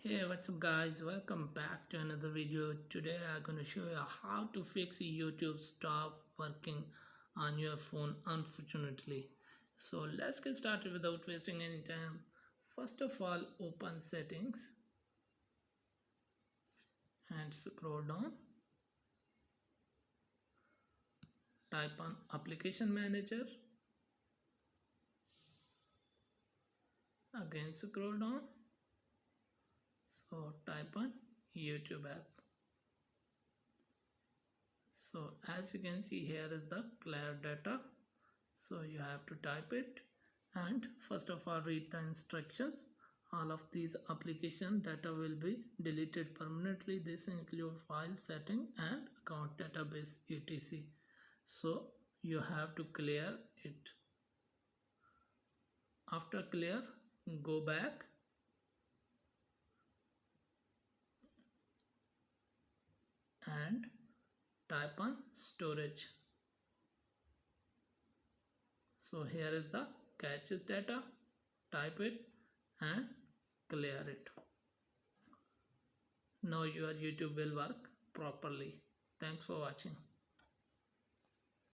Hey, what's up guys, welcome back to another video. Today I'm going to show you how to fix YouTube stop working on your phone unfortunately. So let's get started without wasting any time. First of all, open settings and scroll down. Type on application manager. Again scroll down. So type on YouTube app. So as you can see, here is the clear data. So you have to type it, and first of all read the instructions. All of these application data will be deleted permanently. This include file setting and account database etc. So you have to clear it. After clear, go back and type on storage. So here is the caches data. Type it and clear it. Now your YouTube will work properly. Thanks for watching.